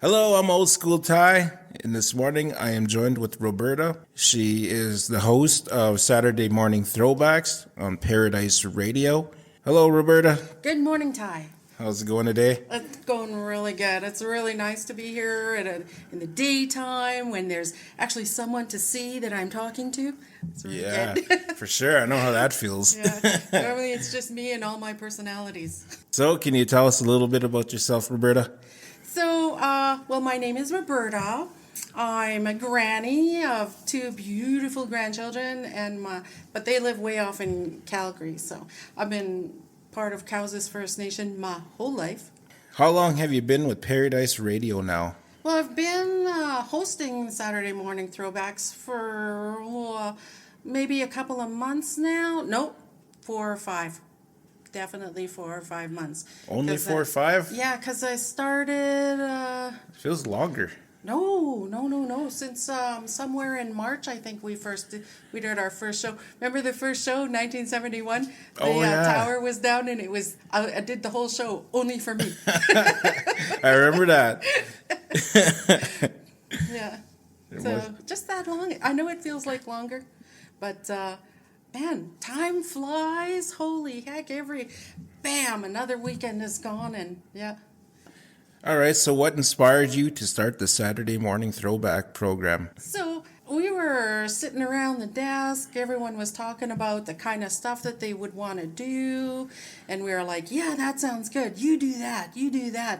Hello, I'm Old School Ty, and this morning I am joined with Roberta. She is the host of Saturday Morning Throwbacks on Paradise Radio. Hello, Roberta. Good morning, Ty. How's it going today? It's going really good. It's really nice to be here in the daytime when there's actually someone to see that I'm talking to. It's really good. For sure. I know how that feels. Yeah. Normally it's just me and all my personalities. So, can you tell us a little bit about yourself, Roberta? So, well, my name is Roberta. I'm a granny of two beautiful grandchildren, but they live way off in Calgary. So, I've been part of Cowes First Nation my whole life. How long have you been with Paradise Radio now? Well, I've been hosting Saturday Morning Throwbacks for maybe a couple of months now. Nope, 4 or 5. Definitely 4 or 5 months. Only 4 or 5? Yeah, because I started... Feels longer. No. Since somewhere in March, I think we did our first show. Remember the first show, 1971? The tower was down, and I did the whole show only for me. I remember that. Yeah. So just that long. I know it feels like longer, but man, time flies. Holy heck! Another weekend is gone, and yeah. All right, so what inspired you to start the Saturday Morning Throwback program? So we were sitting around the desk. Everyone was talking about the kind of stuff that they would want to do. And we were like, yeah, that sounds good. You do that.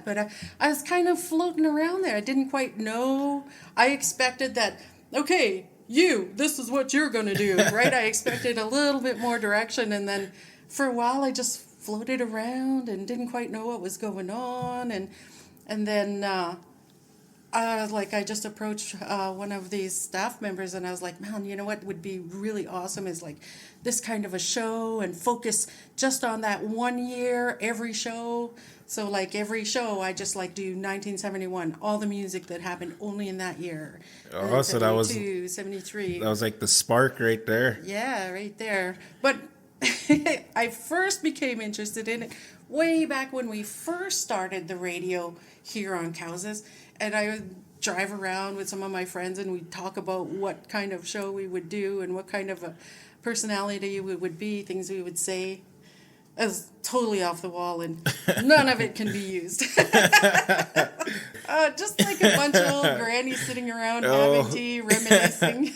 But I was kind of floating around there. I didn't quite know. I expected that, okay, this is what you're going to do, right? I expected a little bit more direction. And then for a while, I just floated around and didn't quite know what was going on. And then I just approached one of these staff members, and I was like, man, you know what would be really awesome is like this kind of a show and focus just on that 1 year, every show. So like every show, I just like do 1971, all the music that happened only in that year. Oh, so that was 73. That was like the spark right there. Yeah, right there. But I first became interested in it way back when we first started the radio here on Cowes, and I would drive around with some of my friends and we'd talk about what kind of show we would do and what kind of a personality we would be, things we would say. It was totally off the wall and none of it can be used. Just like a bunch of old grannies sitting around having tea, reminiscing.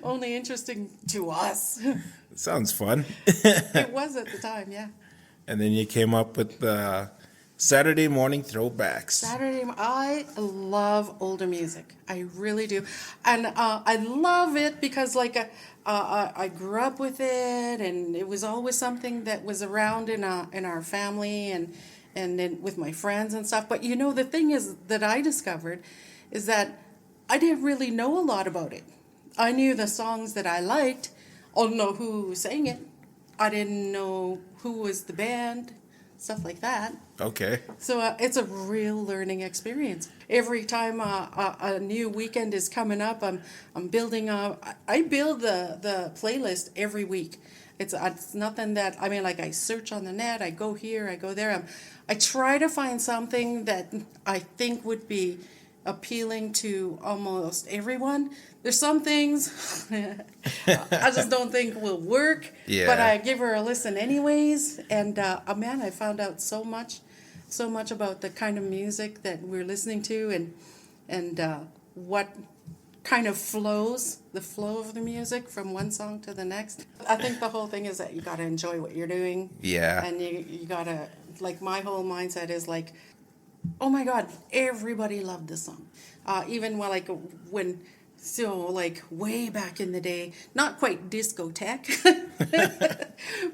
Only interesting to us. Sounds fun. It was at the time, yeah. And then you came up with the Saturday Morning Throwbacks. I love older music. I really do. And I love it because I grew up with it, and it was always something that was around in our family and then with my friends and stuff. But you know, the thing is that I discovered is that I didn't really know a lot about it. I knew the songs that I liked. I didn't know who sang it. I didn't know who was the band, stuff like that. Okay. So it's a real learning experience. Every time a new weekend is coming up, I'm building I build the playlist every week. It's nothing that, I search on the net, I go here, I go there. I try to find something that I think would be appealing to almost everyone. There's some things I just don't think will work, but I give her a listen anyways. And man, I found out so much about the kind of music that we're listening to and what kind of the flow of the music from one song to the next. I think the whole thing is that you got to enjoy what you're doing. Yeah. And you got to, like, my whole mindset is like, oh my God, everybody loved this song. Even way back in the day, not quite discotheque,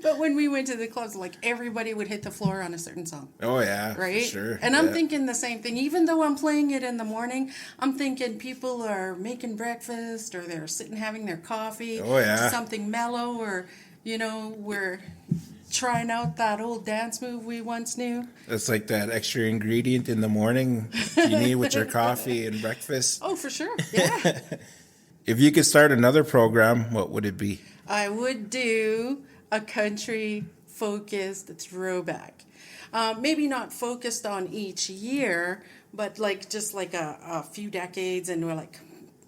but when we went to the clubs, like everybody would hit the floor on a certain song. Oh yeah, right? Sure. And I'm thinking the same thing. Even though I'm playing it in the morning, I'm thinking people are making breakfast or they're sitting having their coffee. Oh yeah. Something mellow, or we're trying out that old dance move we once knew. It's like that extra ingredient in the morning you need with your coffee and breakfast. Oh, for sure. Yeah. If you could start another program, what would it be? I would do a country-focused throwback. Maybe not focused on each year, but like just like a few decades, and we're like,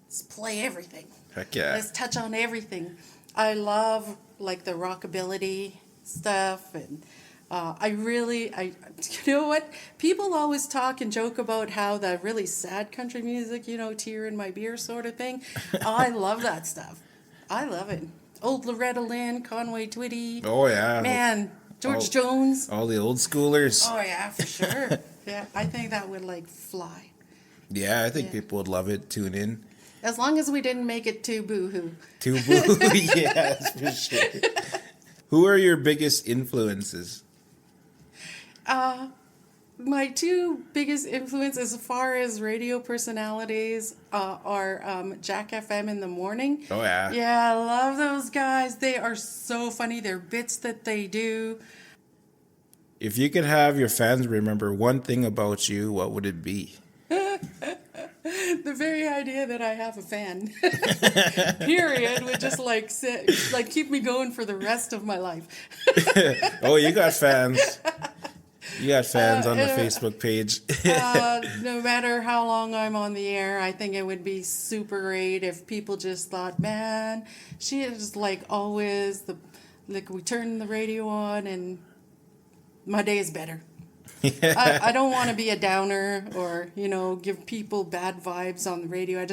let's play everything. Heck yeah. Let's touch on everything. I love like the rockabilly stuff, and you know what? People always talk and joke about how the really sad country music, tear in my beer sort of thing. I love that stuff. I love it. Old Loretta Lynn, Conway Twitty. Oh, yeah. Man, George Jones. All the old schoolers. Oh, yeah, for sure. Yeah, I think that would like fly. Yeah, I think people would love it. Tune in. As long as we didn't make it too boo-hoo. Too boo-hoo, yes, for sure. Who are your biggest influences? My two biggest influences as far as radio personalities are Jack FM in the morning. Oh, yeah. Yeah, I love those guys. They are so funny. Their bits that they do. If you could have your fans remember one thing about you, what would it be? The very idea that I have a fan, period, would just keep me going for the rest of my life. Oh, you got fans. You got fans on the Facebook page. No matter how long I'm on the air, I think it would be super great if people just thought, man, she is like always we turn the radio on and my day is better. I don't want to be a downer or, give people bad vibes on the radio. I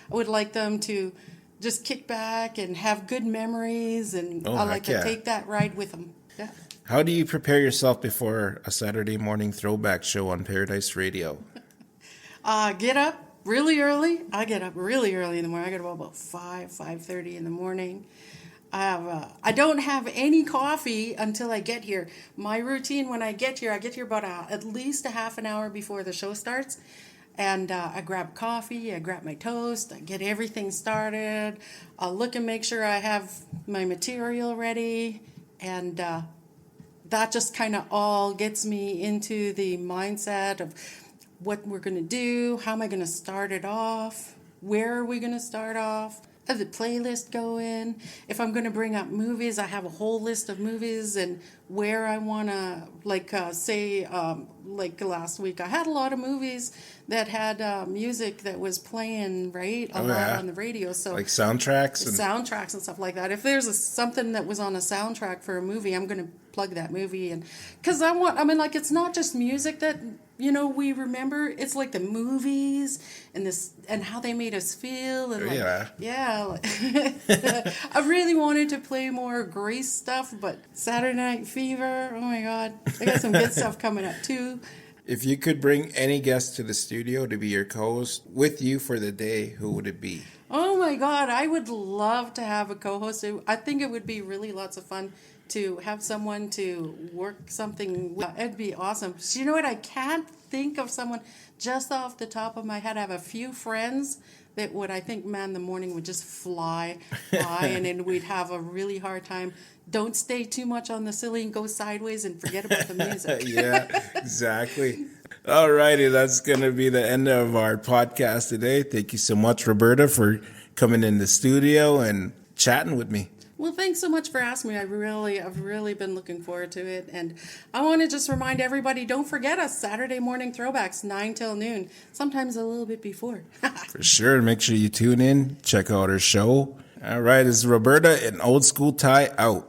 would like them to just kick back and have good memories, and I like to take that ride with them. Yeah. How do you prepare yourself before a Saturday morning throwback show on Paradise Radio? Get up really early. I get up really early in the morning. I get up about 5:30 in the morning. I don't have any coffee until I get here. My routine when I get here about at least a half an hour before the show starts. And I grab coffee, I grab my toast, I get everything started. I'll look and make sure I have my material ready. And that just kind of all gets me into the mindset of what we're going to do, how am I going to start it off, where are we going to start off. Have the playlist going. If I'm going to bring up movies, I have a whole list of movies and where I want to, like last week, I had a lot of movies that had music that was playing, right, a lot on the radio. So like soundtracks? Soundtracks and stuff like that. If there's something that was on a soundtrack for a movie, I'm going to plug that movie in. Because it's not just music that, we remember. It's like the movies and how they made us feel. And I really wanted to play more Grace stuff, but Saturday Night Fever, oh my God. I got some good stuff coming up too. If you could bring any guest to the studio to be your co-host with you for the day, who would it be? Oh my God, I would love to have a co-host. I think it would be really lots of fun to have someone to work something with. It'd be awesome. So you know what? I can't think of someone just off the top of my head. I have a few friends that would, I think, man, the morning would just fly by and then we'd have a really hard time. Don't stay too much on the silly and go sideways and forget about the music. Yeah, exactly. All righty, that's going to be the end of our podcast today. Thank you so much, Roberta, for coming in the studio and chatting with me. Well, thanks so much for asking me. I've really been looking forward to it. And I want to just remind everybody, don't forget us, Saturday Morning Throwbacks, 9 till noon, sometimes a little bit before. For sure. Make sure you tune in, check out our show. All right, it's Roberta and Old School Tie out.